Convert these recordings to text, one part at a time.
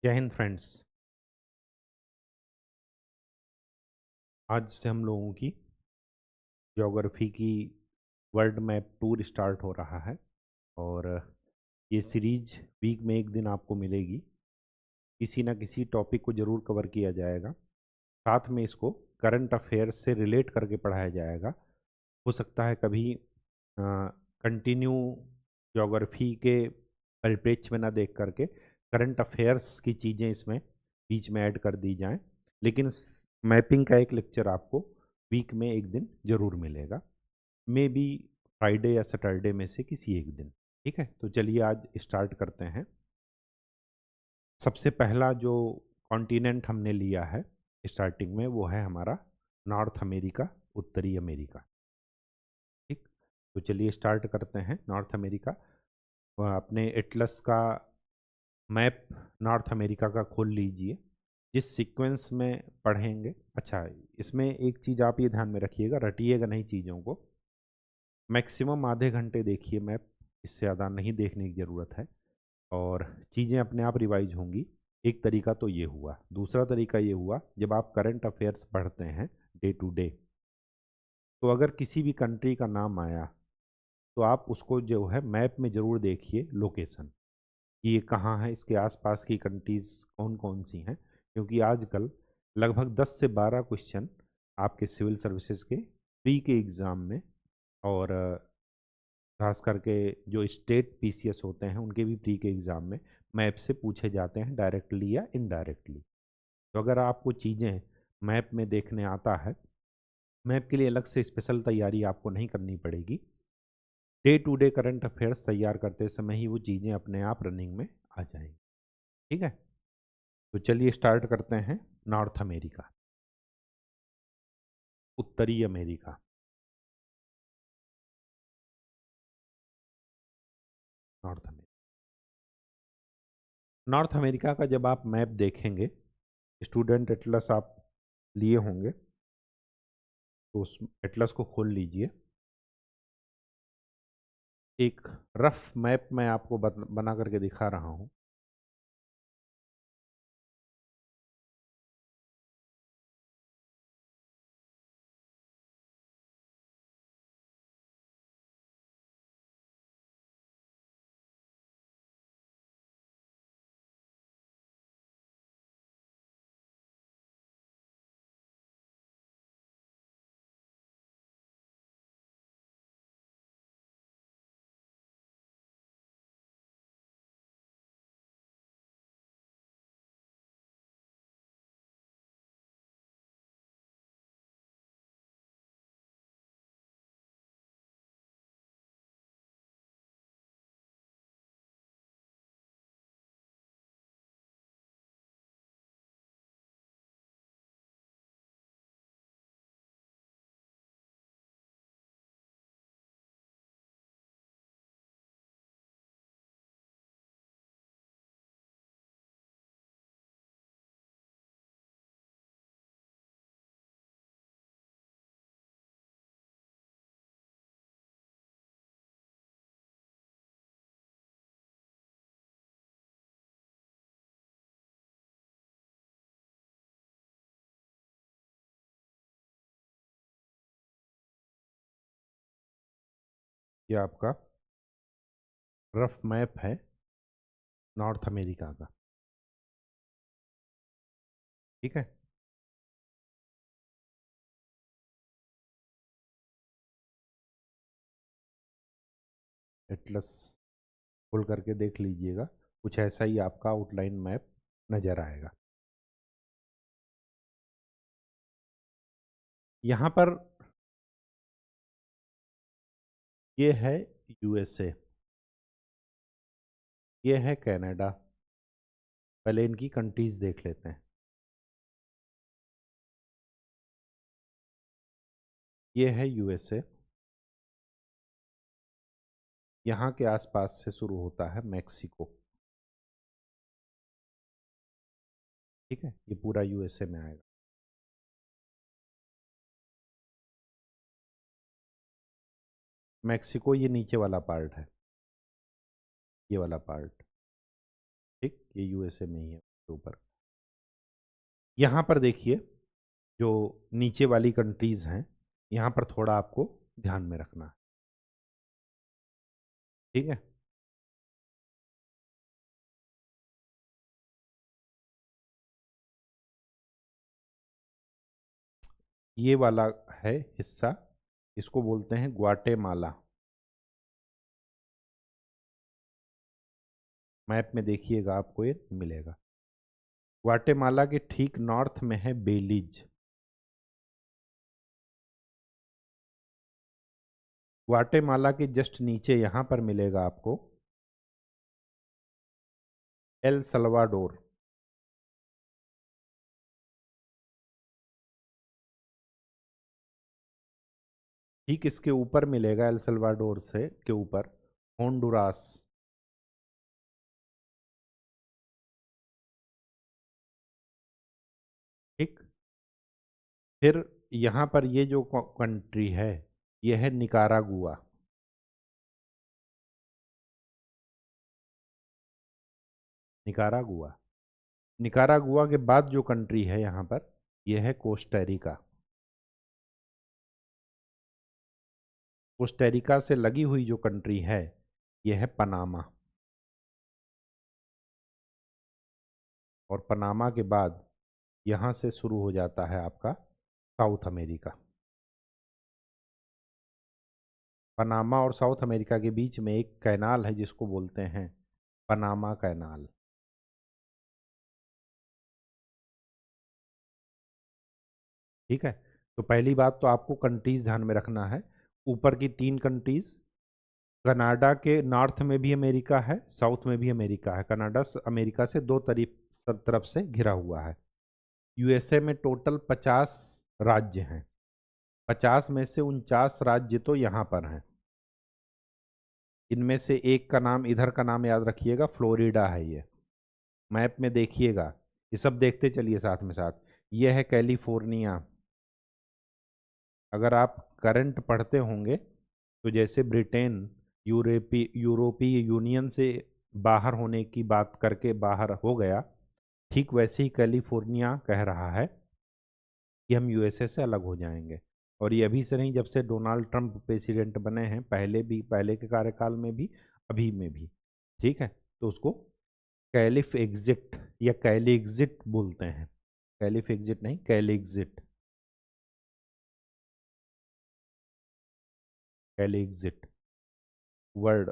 जय हिंद फ्रेंड्स। आज से हम लोगों की ज्योग्राफी की वर्ल्ड मैप टूर स्टार्ट हो रहा है और ये सीरीज वीक में एक दिन आपको मिलेगी। किसी ना किसी टॉपिक को ज़रूर कवर किया जाएगा। साथ में इसको करंट अफेयर्स से रिलेट करके पढ़ाया जाएगा। हो सकता है कभी कंटिन्यू ज्योग्राफी के परिप्रेक्ष्य में ना देख करके करंट अफेयर्स की चीज़ें इसमें बीच में ऐड कर दी जाएं, लेकिन मैपिंग का एक लेक्चर आपको वीक में एक दिन जरूर मिलेगा। मे बी फ्राइडे या सैटरडे में से किसी एक दिन। ठीक है, तो चलिए आज स्टार्ट करते हैं। सबसे पहला जो कॉन्टिनेंट हमने लिया है स्टार्टिंग में वो है हमारा नॉर्थ अमेरिका, उत्तरी अमेरिका। ठीक, तो चलिए स्टार्ट करते हैं। नॉर्थ अमेरिका, अपने एटलस का मैप नॉर्थ अमेरिका का खोल लीजिए। जिस सीक्वेंस में पढ़ेंगे, अच्छा इसमें एक चीज़ आप ये ध्यान में रखिएगा, रटिएगा नहीं चीज़ों को। मैक्सिमम आधे घंटे देखिए मैप, इससे ज़्यादा नहीं देखने की ज़रूरत है और चीज़ें अपने आप रिवाइज होंगी। एक तरीका तो ये हुआ। दूसरा तरीका ये हुआ, जब आप करंट अफेयर्स पढ़ते हैं डे टू डे, तो अगर किसी भी कंट्री का नाम आया तो आप उसको जो है मैप में ज़रूर देखिए लोकेशन, कि ये कहाँ है, इसके आसपास की कंट्रीज़ कौन कौन सी हैं। क्योंकि आजकल लगभग 10 से 12 क्वेश्चन आपके सिविल सर्विसेज के प्री के एग्ज़ाम में और खास करके जो स्टेट पीसीएस होते हैं उनके भी प्री के एग्ज़ाम में मैप से पूछे जाते हैं, डायरेक्टली या इनडायरेक्टली। तो अगर आपको चीज़ें मैप में देखने आता है, मैप के लिए अलग से स्पेशल तैयारी आपको नहीं करनी पड़ेगी। Day to day current affairs तैयार करते समय ही वो चीज़ें अपने आप रनिंग में आ जाएंगी। ठीक है, तो चलिए स्टार्ट करते हैं। नॉर्थ अमेरिका, उत्तरी America. North America, north America का जब आप मैप देखेंगे, स्टूडेंट एटलस आप लिए होंगे, तो उस एटलस को खोल लीजिए। एक रफ मैप मैं आपको बना करके दिखा रहा हूँ। ये आपका रफ मैप है नॉर्थ अमेरिका का। ठीक है, एटलस खोल करके देख लीजिएगा, कुछ ऐसा ही आपका आउटलाइन मैप नज़र आएगा। यहाँ पर ये है यूएसए, ये है कनाडा। पहले इनकी कंट्रीज देख लेते हैं। ये है यूएसए, यहाँ के आसपास से शुरू होता है मैक्सिको। ठीक है, ये पूरा यूएसए में आएगा। मैक्सिको ये नीचे वाला पार्ट है, ये वाला पार्ट। ठीक, ये यूएसए में ही है। के ऊपर। यहाँ पर देखिए जो नीचे वाली कंट्रीज हैं, यहाँ पर थोड़ा आपको ध्यान में रखना है, ठीक है। ये वाला है हिस्सा, इसको बोलते हैं ग्वाटेमाला। मैप में देखिएगा आपको ये मिलेगा। ग्वाटेमाला के ठीक नॉर्थ में है बेलीज। ग्वाटेमाला के जस्ट नीचे यहाँ पर मिलेगा आपको एल सल्वाडोर। ठीक इसके ऊपर मिलेगा एल सल्वाडोर से के ऊपर होंडुरास। ठीक, फिर यहाँ पर ये जो कंट्री है ये है निकारागुआ। निकारागुआ, निकारागुआ के बाद जो कंट्री है यहाँ पर ये है कोस्टारिका। कोस्टारिका से लगी हुई जो कंट्री है ये है पनामा। और पनामा के बाद यहाँ से शुरू हो जाता है आपका साउथ अमेरिका। पनामा और साउथ अमेरिका के बीच में एक कैनाल है जिसको बोलते हैं पनामा कैनाल। ठीक है, तो पहली बात तो आपको कंट्रीज ध्यान में रखना है। ऊपर की 3 कंट्रीज, कनाडा के नॉर्थ में भी अमेरिका है, साउथ में भी अमेरिका है। कनाडा अमेरिका से दो सब तरफ से घिरा हुआ है। यूएसए में टोटल 50 राज्य हैं। 50 में से 49 राज्य तो यहाँ पर हैं। इनमें से एक का नाम, इधर का नाम याद रखिएगा, फ्लोरिडा है। ये मैप में देखिएगा, ये सब देखते चलिए साथ में साथ। ये है कैलिफोर्निया। अगर आप करंट पढ़ते होंगे तो जैसे ब्रिटेन यूरोपीय यूनियन से बाहर होने की बात करके बाहर हो गया, ठीक वैसे ही कैलिफोर्निया कह रहा है कि हम यूएसए से अलग हो जाएंगे। और ये अभी से नहीं, जब से डोनाल्ड ट्रंप प्रेसिडेंट बने हैं, पहले भी, पहले के कार्यकाल में भी, अभी में भी। ठीक है, तो उसको कैलिफ एग्जिट या कैली एग्जिट बोलते हैं। कैलिफ एग्जिट नहीं, कैली एग्जिट। कैली एग्जिट वर्ड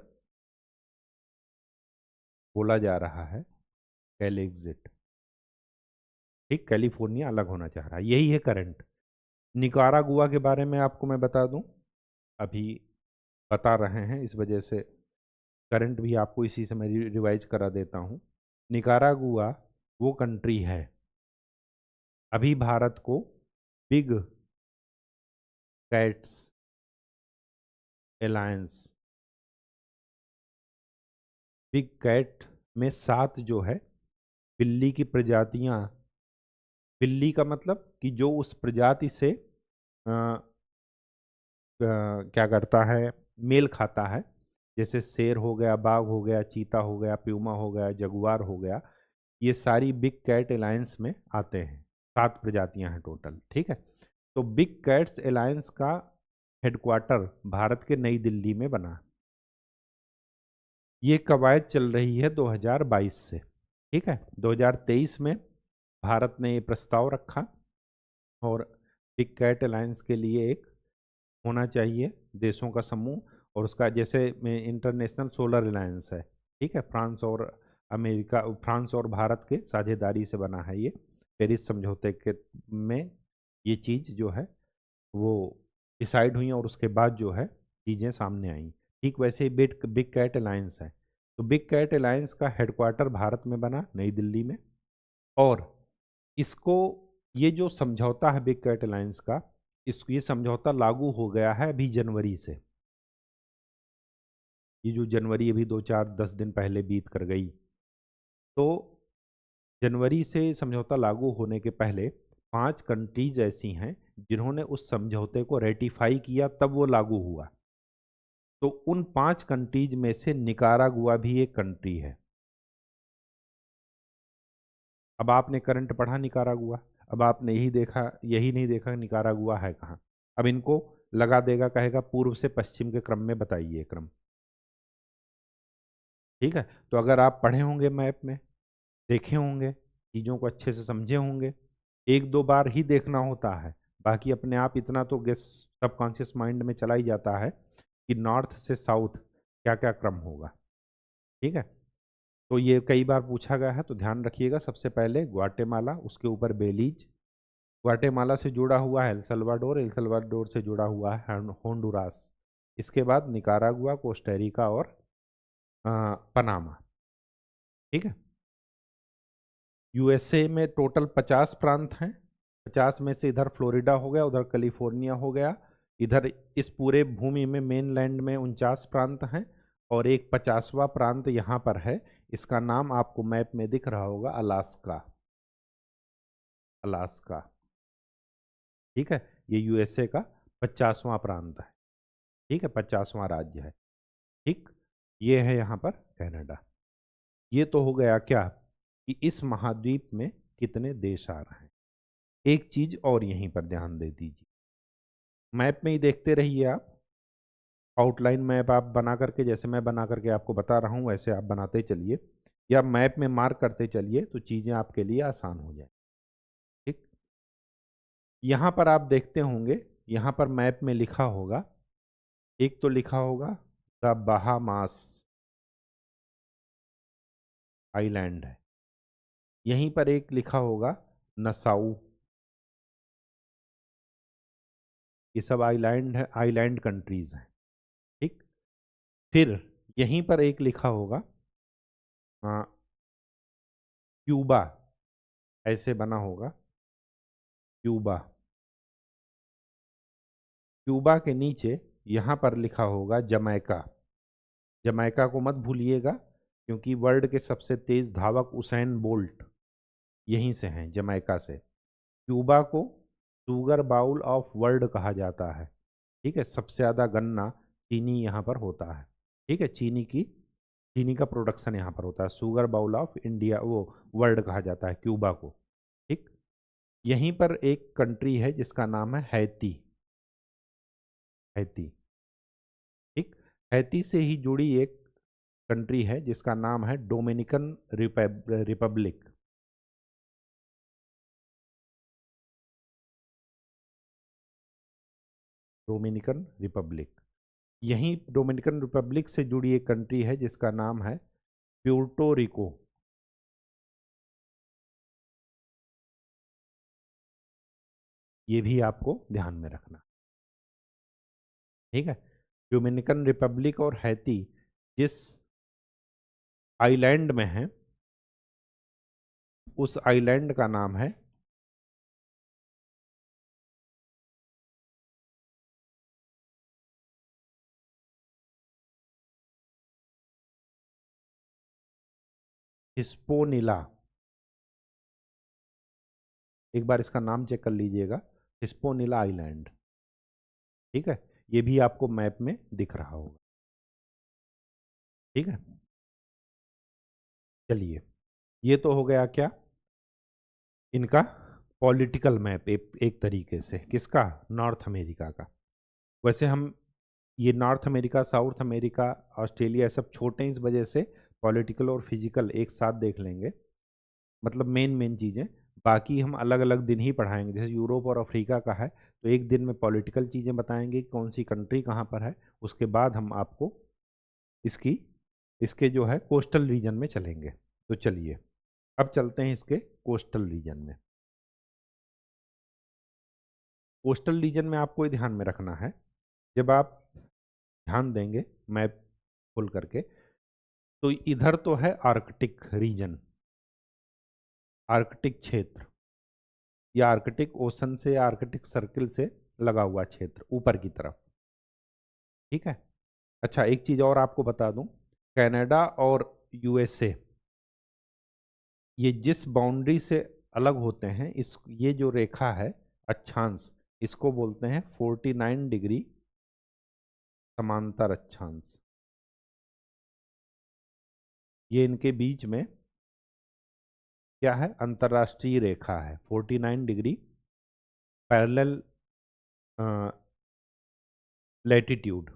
बोला जा रहा है, कैली एग्जिट। ठीक, कैलिफोर्निया अलग होना चाह रहा है, यही है करंट। निकारागुआ के बारे में आपको मैं बता दूं, अभी बता रहे हैं इस वजह से करंट भी आपको इसी से मैं रिवाइज करा देता हूं। निकारागुआ वो कंट्री है, अभी भारत को big cats alliance, big cat में 7 जो है बिल्ली की प्रजातियां, बिल्ली का मतलब कि जो उस प्रजाति से क्या करता है, मेल खाता है। जैसे शेर हो गया, बाघ हो गया, चीता हो गया, प्यूमा हो गया, जगुआर हो गया, ये सारी बिग कैट अलायंस में आते हैं। 7 प्रजातियां हैं टोटल। ठीक है, तो बिग कैट्स अलायंस का हेडक्वार्टर भारत के नई दिल्ली में बना। ये कवायद चल रही है 2022 से। ठीक है, 2023 में भारत ने ये प्रस्ताव रखा और बिग कैट अलायंस के लिए एक होना चाहिए देशों का समूह। और उसका जैसे में इंटरनेशनल सोलर अलायंस है, ठीक है, फ्रांस और अमेरिका, फ्रांस और भारत के साझेदारी से बना है ये। पेरिस समझौते के में ये चीज़ जो है वो डिसाइड हुई और उसके बाद जो है चीज़ें सामने आई। ठीक वैसे ही बिग बिग कैट अलायंस है। तो बिग कैट अलायंस का हेडक्वार्टर भारत में बना, नई दिल्ली में। और इसको, ये जो समझौता है बिग कैट अलायंस का, ये समझौता लागू हो गया है अभी जनवरी से। ये जो जनवरी अभी 2-4-10 दिन पहले बीत कर गई, तो जनवरी से समझौता लागू होने के पहले 5 कंट्रीज ऐसी हैं जिन्होंने उस समझौते को रेटिफाई किया, तब वो लागू हुआ। तो उन 5 कंट्रीज में से निकारागुआ भी एक कंट्री है। अब आपने करंट पढ़ा निकारागुआ, अब आपने यही देखा, यही नहीं देखा निकारागुआ है कहाँ। अब इनको लगा देगा, कहेगा पूर्व से पश्चिम के क्रम में बताइए क्रम। ठीक है, तो अगर आप पढ़े होंगे मैप में, देखे होंगे, चीज़ों को अच्छे से समझे होंगे, एक दो बार ही देखना होता है, बाकी अपने आप इतना तो गेस सबकॉन्शियस माइंड में चला ही जाता है कि नॉर्थ से साउथ क्या क्या क्रम होगा। ठीक है, तो ये कई बार पूछा गया है, तो ध्यान रखिएगा। सबसे पहले ग्वाटेमाला, उसके ऊपर बेलीज, ग्वाटेमाला से जुड़ा हुआ है एल सल्वाडोर, एल सल्वाडोर से जुड़ा हुआ है होंडुरास, इसके बाद निकारागुआ, कोस्टारिका और पनामा। ठीक है, यूएसए में टोटल 50 प्रांत हैं। 50 में से इधर फ्लोरिडा हो गया, उधर कैलिफोर्निया हो गया, इधर इस पूरे भूमि में मेनलैंड में 49 प्रांत हैं, और एक 50वां प्रांत यहाँ पर है, इसका नाम आपको मैप में दिख रहा होगा, अलास्का। अलास्का, ठीक है, ये यूएसए का 50वां प्रांत है। ठीक है, 50वां राज्य है। ठीक, ये है यहाँ पर कनाडा। ये तो हो गया क्या कि इस महाद्वीप में कितने देश आ रहे हैं। एक चीज और यहीं पर ध्यान दे दीजिए, मैप में ही देखते रहिए आप, आउटलाइन मैप आप बना करके, जैसे मैं बना करके आपको बता रहा हूँ वैसे आप बनाते चलिए, या मैप में मार्क करते चलिए, तो चीज़ें आपके लिए आसान हो जाए। ठीक, यहाँ पर आप देखते होंगे, यहाँ पर मैप में लिखा होगा, एक तो लिखा होगा द बहामास आइलैंड है, यहीं पर एक लिखा होगा नसाउ, ये सब आइलैंड है, आइलैंड कंट्रीज हैं। ठीक, फिर यहीं पर एक लिखा होगा क्यूबा, ऐसे बना होगा क्यूबा, क्यूबा के नीचे यहाँ पर लिखा होगा जमैका। जमैका को मत भूलिएगा, क्योंकि वर्ल्ड के सबसे तेज धावक उसैन बोल्ट यहीं से हैं, जमैका से। क्यूबा को शुगर बाउल ऑफ वर्ल्ड कहा जाता है। ठीक है, सबसे ज़्यादा गन्ना चीनी यहाँ पर होता है। ठीक है, चीनी का प्रोडक्शन यहाँ पर होता है, शुगर बाउल ऑफ इंडिया, वो वर्ल्ड कहा जाता है क्यूबा को। ठीक, यहीं पर एक कंट्री है जिसका नाम है हैती। हैती, ठीक, हैती से ही जुड़ी एक कंट्री है जिसका नाम है डोमिनिकन रिपब्लिक। डोमिनिकन रिपब्लिक, यहीं डोमिनिकन रिपब्लिक से जुड़ी एक कंट्री है जिसका नाम है प्यूर्टो रिको। ये भी आपको ध्यान में रखना। ठीक है, डोमिनिकन रिपब्लिक और हैती जिस आइलैंड में है, उस आइलैंड का नाम है हिस्पोनिला। एक बार इसका नाम चेक कर लीजिएगा, हिस्पोनिला आइलैंड। ठीक है, ये भी आपको मैप में दिख रहा होगा। ठीक है, चलिए, ये तो हो गया क्या, इनका पॉलिटिकल मैप, एक तरीके से किसका, नॉर्थ अमेरिका का। वैसे हम ये north America, south America, Australia सब छोटे हैं, इस वजह से पॉलिटिकल और फिजिकल एक साथ देख लेंगे, मतलब मेन मेन चीज़ें। बाकी हम अलग अलग दिन ही पढ़ाएंगे, जैसे यूरोप और अफ्रीका का है, तो एक दिन में पॉलिटिकल चीज़ें बताएंगे कि कौन सी कंट्री कहाँ पर है, उसके बाद हम आपको इसकी इसके जो है कोस्टल रीजन में चलेंगे। तो चलिए, अब चलते हैं इसके कोस्टल रीजन में। कोस्टल रीजन में आपको ये ध्यान में रखना है, जब आप ध्यान देंगे मैप खोल करके, तो इधर तो है आर्कटिक रीजन, आर्कटिक क्षेत्र, या आर्कटिक ओशन से, आर्कटिक सर्किल से लगा हुआ क्षेत्र ऊपर की तरफ। ठीक है, अच्छा एक चीज़ और आपको बता दूं, कनाडा और यूएसए ये जिस बाउंड्री से अलग होते हैं, इस ये जो रेखा है अक्षांश, इसको बोलते हैं 49 डिग्री समांतर अक्षांश। ये इनके बीच में क्या है, अंतर्राष्ट्रीय रेखा है 49 डिग्री पैरेलल लैटिट्यूड।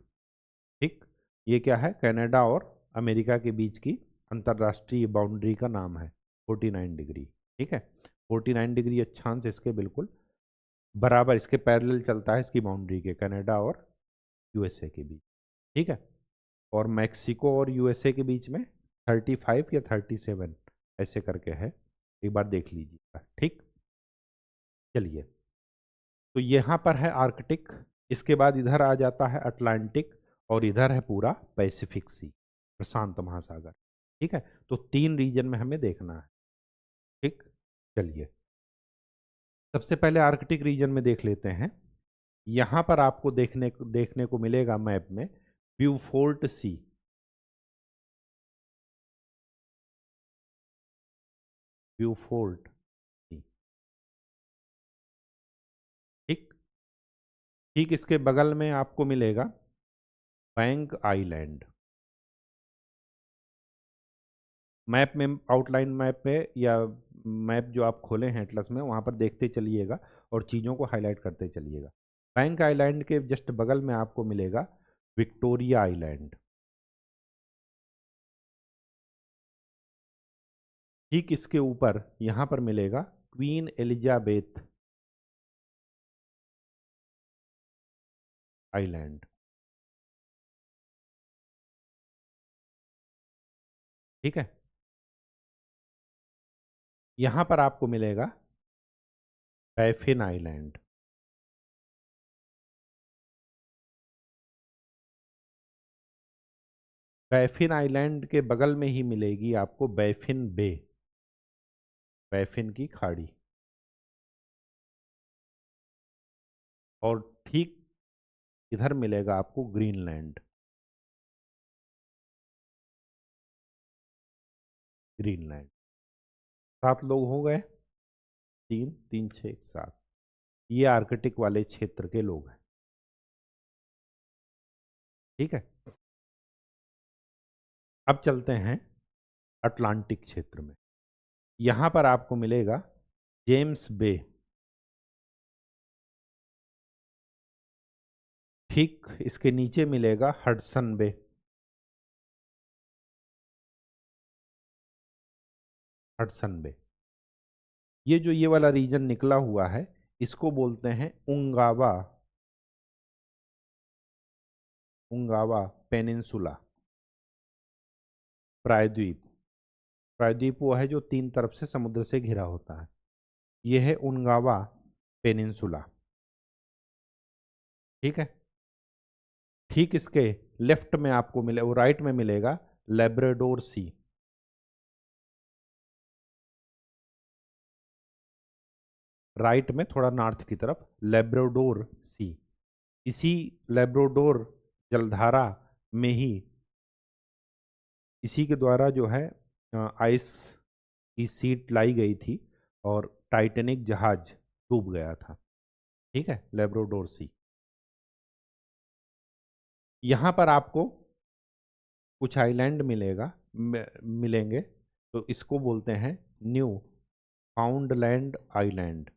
ठीक, ये क्या है, कनाडा और अमेरिका के बीच की अंतर्राष्ट्रीय बाउंड्री का नाम है 49 डिग्री। ठीक है, 49 डिग्री अक्षांश इसके बिल्कुल बराबर, इसके पैरेलल चलता है, इसकी बाउंड्री के, कनाडा और यूएसए के बीच। ठीक है, और मैक्सिको और यूएसए के बीच में 35 या 37 ऐसे करके है, एक बार देख लीजिएगा। ठीक, चलिए, तो यहाँ पर है आर्कटिक, इसके बाद इधर आ जाता है अटलांटिक, और इधर है पूरा पैसिफिक सी, प्रशांत महासागर। ठीक है, तो 3 रीजन में हमें देखना है। ठीक, चलिए, सबसे पहले आर्कटिक रीजन में देख लेते हैं। यहाँ पर आपको देखने को मिलेगा मैप में ब्यूफोर्ट सी। ब्यूफोर्ट सी। ठीक, ठीक इसके बगल में आपको मिलेगा बैंक आइलैंड। मैप में, आउटलाइन मैप पे, या मैप जो आप खोले हैं एटलस में, वहाँ पर देखते चलिएगा और चीज़ों को हाईलाइट करते चलिएगा। बैंक आइलैंड के जस्ट बगल में आपको मिलेगा विक्टोरिया आइलैंड। ठीक इसके ऊपर यहाँ पर मिलेगा क्वीन एलिजाबेथ आइलैंड। ठीक है, यहाँ पर आपको मिलेगा बैफिन आइलैंड। बैफिन आइलैंड के बगल में ही मिलेगी आपको बैफिन बे, बैफिन की खाड़ी। और ठीक इधर मिलेगा आपको ग्रीनलैंड। ग्रीनलैंड। 7 लोग हो गए, 3 3 6 7। ये आर्कटिक वाले क्षेत्र के लोग हैं। ठीक है, अब चलते हैं अटलांटिक क्षेत्र में। यहां पर आपको मिलेगा जेम्स बे। ठीक इसके नीचे मिलेगा हडसन बे। हडसन बे, ये जो ये वाला रीजन निकला हुआ है, इसको बोलते हैं उंगावा, उंगावा पेनिनसुला, प्रायद्वीप। प्रायद्वीप वो है जो 3 तरफ से समुद्र से घिरा होता है। ये है उंगावा पेनिनसुला। ठीक है, ठीक इसके लेफ्ट में आपको मिले, वो राइट में मिलेगा लेब्राडोर सी। राइट में थोड़ा नॉर्थ की तरफ लेब्राडोर सी। इसी लेब्राडोर जलधारा में ही, इसी के द्वारा जो है आइस की सीट लाई गई थी और टाइटैनिक जहाज डूब गया था। ठीक है, लेब्राडोर सी। यहाँ पर आपको कुछ आइलैंड मिलेंगे, तो इसको बोलते हैं Newfoundland island.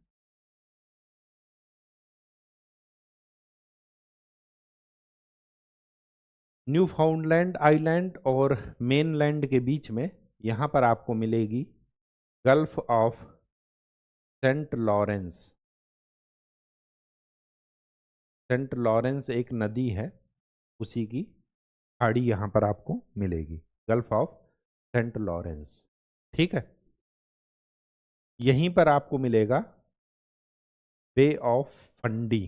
Newfoundland island और मेनलैंड के बीच में यहाँ पर आपको मिलेगी gulf of Saint Lawrence. Saint Lawrence एक नदी है, उसी की खाड़ी यहाँ पर आपको मिलेगी, गल्फ ऑफ सेंट लॉरेंस। ठीक है, यहीं पर आपको मिलेगा बे ऑफ फंडी,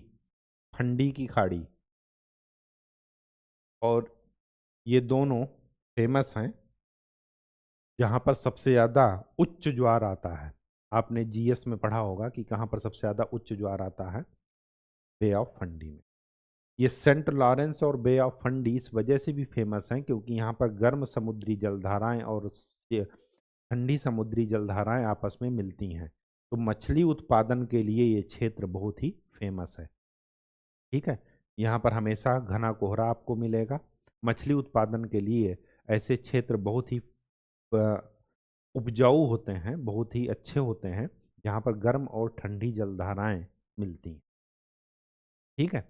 फंडी की खाड़ी। और ये दोनों फेमस हैं, जहाँ पर सबसे ज़्यादा उच्च ज्वार आता है। आपने जीएस में पढ़ा होगा कि कहाँ पर सबसे ज़्यादा उच्च ज्वार आता है, बे ऑफ फंडी में। ये सेंट लॉरेंस और बे ऑफ फंडी इस वजह से भी फेमस हैं क्योंकि यहाँ पर गर्म समुद्री जलधाराएं और ठंडी समुद्री जलधाराएं आपस में मिलती हैं, तो मछली उत्पादन के लिए ये क्षेत्र बहुत ही फेमस है। ठीक है, यहाँ पर हमेशा घना कोहरा आपको मिलेगा। मछली उत्पादन के लिए ऐसे क्षेत्र बहुत ही उपजाऊ होते हैं, बहुत ही अच्छे होते हैं, जहाँ पर गर्म और ठंडी जलधाराएं मिलती हैं। ठीक है,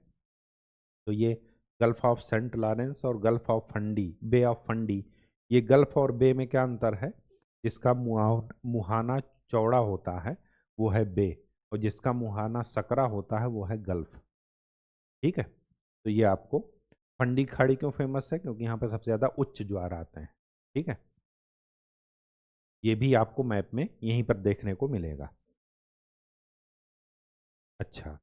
तो ये गल्फ ऑफ सेंट लॉरेंस और gulf of Fundy, bay of Fundy, ये गल्फ और बे में क्या अंतर है? जिसका मुहाना चौड़ा होता है वो है बे, और जिसका मुहाना सकरा होता है वो है गल्फ। ठीक है, तो ये आपको फंडी खाड़ी क्यों फेमस है? क्योंकि यहाँ पर सबसे ज़्यादा उच्च ज्वार आते हैं। ठीक है, ये भी आपको मैप में यहीं पर देखने को मिलेगा। अच्छा,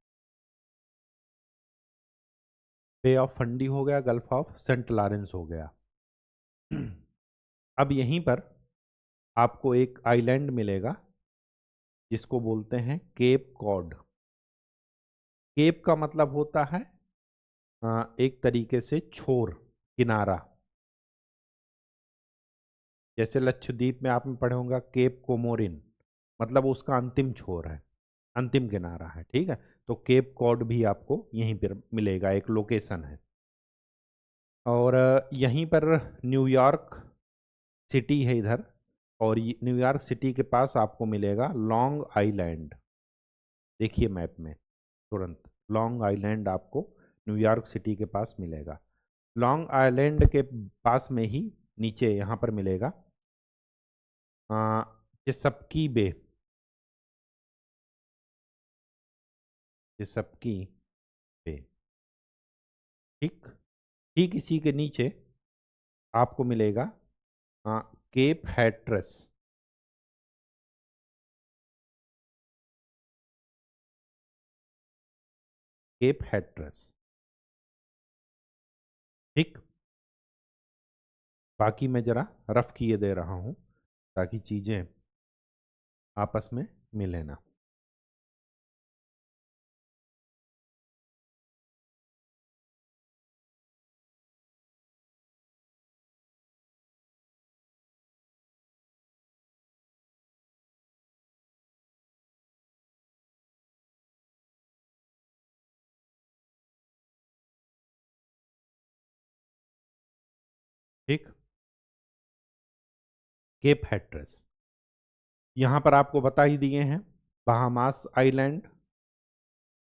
बे ऑफ फंडी हो गया, गल्फ ऑफ सेंट लॉरेंस हो गया। अब यहीं पर आपको एक आइलैंड मिलेगा जिसको बोलते हैं केप कॉड। केप का मतलब होता है एक तरीके से छोर, किनारा। जैसे लक्षद्वीप में आपने पढ़े होंगे केप कोमोरिन, मतलब उसका अंतिम छोर है, अंतिम किनारा है। ठीक है, तो केप कॉड भी आपको यहीं पर मिलेगा, एक लोकेशन है। और यहीं पर न्यूयॉर्क सिटी है इधर, और न्यूयॉर्क सिटी के पास आपको मिलेगा लॉन्ग आइलैंड। देखिए मैप में तुरंत लॉन्ग आइलैंड आपको न्यूयॉर्क सिटी के पास मिलेगा। लॉन्ग आइलैंड के पास में ही नीचे यहाँ पर मिलेगा चिसपकी बे। चिसपकी बे, ठीक, ठीक इसी के नीचे आपको मिलेगा केप हैट्रस। केप हैट्रस, ठीक। बाकी मैं जरा रफ किए दे रहा हूँ ताकि चीज़ें आपस में मिले ना। ठीक, केप हैट्रस यहाँ पर आपको बता ही दिए हैं। बहामास आइलैंड,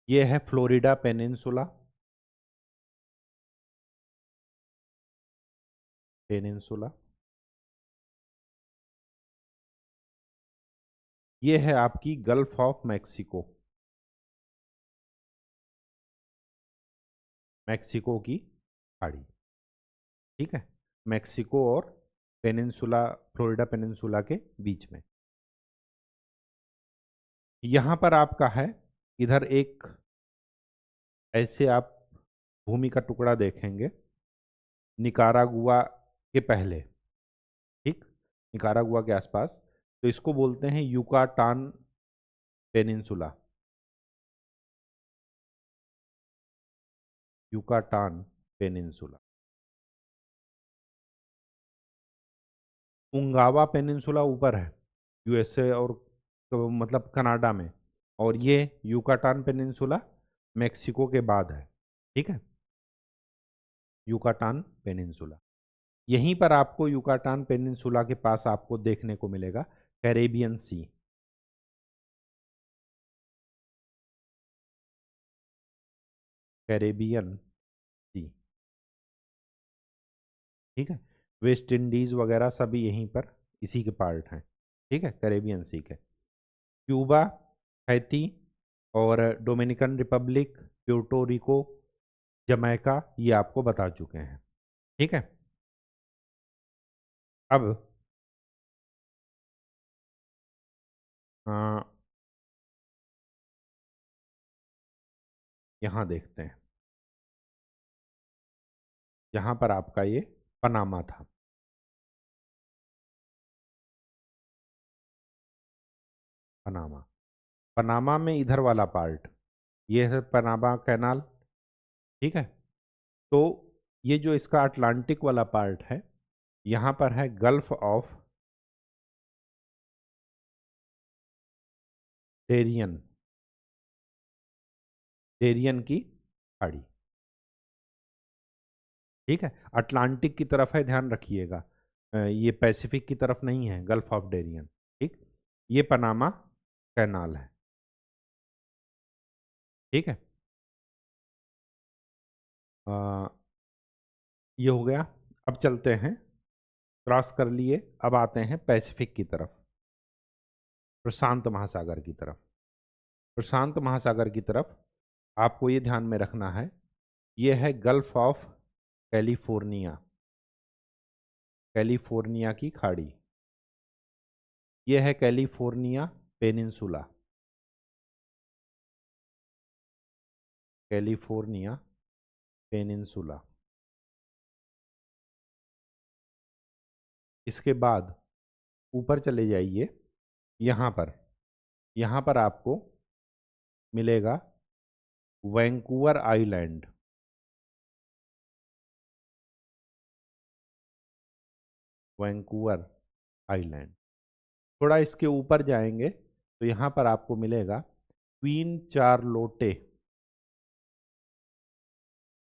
ये है फ्लोरिडा पेनिनसुला। पेनिनसुला, ये है आपकी गल्फ ऑफ मैक्सिको, मैक्सिको की खाड़ी। ठीक है, मैक्सिको और पेनिनसुला, फ्लोरिडा पेनिनसुला के बीच में। यहाँ पर आपका है, इधर एक ऐसे आप भूमि का टुकड़ा देखेंगे निकारागुआ के पहले, ठीक, निकारागुआ के आसपास, तो इसको बोलते हैं युकाटान पेनिनसुला। युकाटान पेनिनसुला। उंगावा पेनिनसुला ऊपर है, यूएसए और मतलब कनाडा में, और ये युकाटान पेनिनसुला मेक्सिको के बाद है। ठीक है, युकाटान पेनिनसुला। यहीं पर आपको युकाटान पेनिनसुला के पास आपको देखने को मिलेगा कैरेबियन सी। कैरेबियन सी, ठीक है, वेस्ट इंडीज वगैरह सभी यहीं पर इसी के पार्ट हैं। ठीक है, कैरेबियन सी के। क्यूबा, हैती और Dominican Republic, Puerto Rico, Jamaica, ये आपको बता चुके हैं। ठीक है, अब आ, यहाँ देखते हैं, जहाँ पर आपका ये पनामा था। पनामा, पनामा में इधर वाला पार्ट, ये है पनामा कैनाल। ठीक है, तो ये जो इसका अटलांटिक वाला पार्ट है, यहाँ पर है गल्फ ऑफ डेरियन, डेरियन की खाड़ी। ठीक है, अटलांटिक की तरफ है, ध्यान रखिएगा। ये पैसिफिक की तरफ नहीं है, गल्फ ऑफ डेरियन। ठीक, ये पनामा कैनाल है। ठीक है, अ, ये हो गया। अब चलते हैं, क्रॉस कर लिए, अब आते हैं पैसिफिक की तरफ, प्रशांत महासागर की तरफ। प्रशांत महासागर की तरफ आपको ये ध्यान में रखना है, ये है गल्फ ऑफ कैलिफोर्निया, कैलिफोर्निया की खाड़ी। ये है कैलिफोर्निया पेनिनसुला, कैलिफोर्निया पेनिनसुला। इसके बाद ऊपर चले जाइए, यहाँ पर, यहाँ पर आपको मिलेगा वैंकूवर आइलैंड। Vancouver island. थोड़ा इसके ऊपर जाएंगे तो यहाँ पर आपको मिलेगा क्वीन चार्लोटे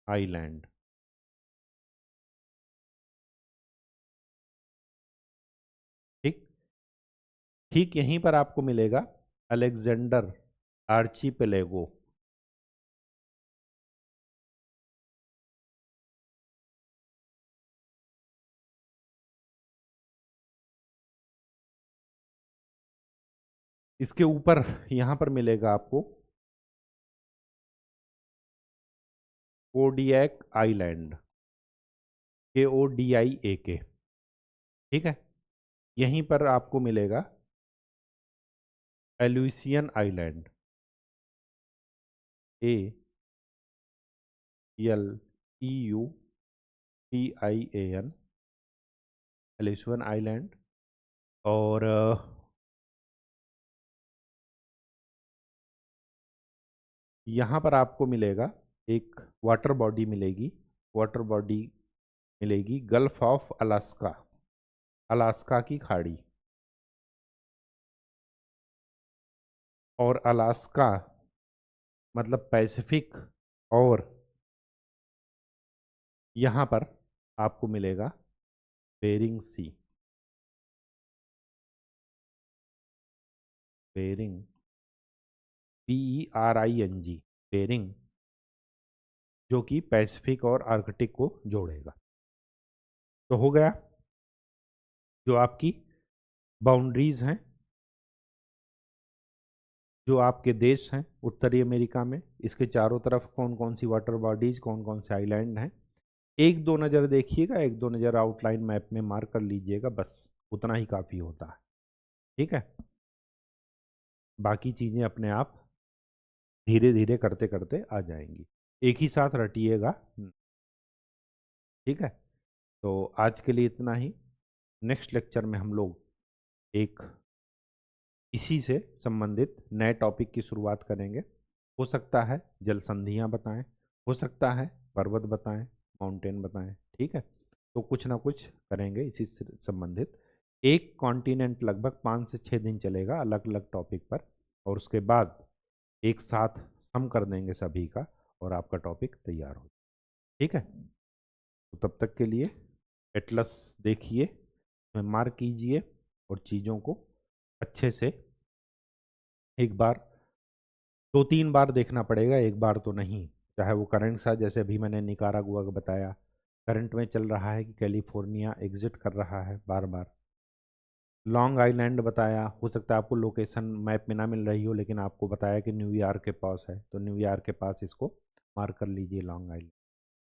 आइलैंड। ठीक, ठीक यहीं पर आपको मिलेगा अलेक्जेंडर आर्चीपेलेगो। इसके ऊपर यहाँ पर मिलेगा आपको कोडियक आइलैंड, KODIAK। ठीक है, यहीं पर आपको मिलेगा एल्यूसियन आइलैंड, ALEUTIAN, एल्यूसियन आइलैंड। और यहाँ पर आपको मिलेगा एक वाटर बॉडी मिलेगी, वाटर बॉडी मिलेगी गल्फ ऑफ अलास्का, अलास्का की खाड़ी। और अलास्का मतलब पैसिफिक, और यहाँ पर आपको मिलेगा बेरिंग सी, बेरिंग, BERING, बेरिंग, जो कि पैसिफिक और आर्कटिक को जोड़ेगा। तो हो गया जो आपकी बाउंड्रीज हैं, जो आपके देश हैं उत्तरी अमेरिका में, इसके चारों तरफ कौन कौन सी वाटर बॉडीज, कौन कौन से आइलैंड हैं। एक दो नज़र देखिएगा, एक दो नज़र आउटलाइन मैप में मार्क कर लीजिएगा, बस उतना ही काफ़ी होता है। ठीक है, बाकी चीज़ें अपने आप धीरे धीरे करते करते आ जाएंगी, एक ही साथ रटिएगा। ठीक है, तो आज के लिए इतना ही। नेक्स्ट लेक्चर में हम लोग एक इसी से संबंधित नए टॉपिक की शुरुआत करेंगे। हो सकता है जल संधियाँ बताएं, हो सकता है पर्वत बताएं, माउंटेन बताएं। ठीक है, तो कुछ ना कुछ करेंगे इसी से संबंधित। एक कॉन्टिनेंट लगभग 5 से 6 दिन चलेगा अलग अलग टॉपिक पर, और उसके बाद एक साथ सम कर देंगे सभी का, और आपका टॉपिक तैयार हो। ठीक है, तो तब तक के लिए एटलस देखिए, उसमें मार्क कीजिए, और चीज़ों को अच्छे से एक बार, 2-3 बार देखना पड़ेगा, एक बार तो नहीं। चाहे वो करंट सा, जैसे अभी मैंने निकारागुआ का बताया, करंट में चल रहा है कि कैलिफोर्निया एग्जिट कर रहा है बार बार। लॉन्ग आइलैंड बताया, हो सकता है आपको लोकेशन मैप में ना मिल रही हो, लेकिन आपको बताया कि न्यूयॉर्क के पास है, तो न्यूयॉर्क के पास इसको मार्क कर लीजिए, लॉन्ग आइलैंड।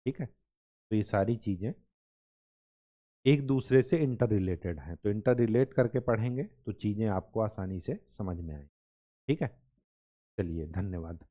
ठीक है, तो ये सारी चीज़ें एक दूसरे से इंटर रिलेटेड हैं, तो इंटर रिलेट करके पढ़ेंगे तो चीज़ें आपको आसानी से समझ में आएंगी। ठीक है, चलिए, धन्यवाद।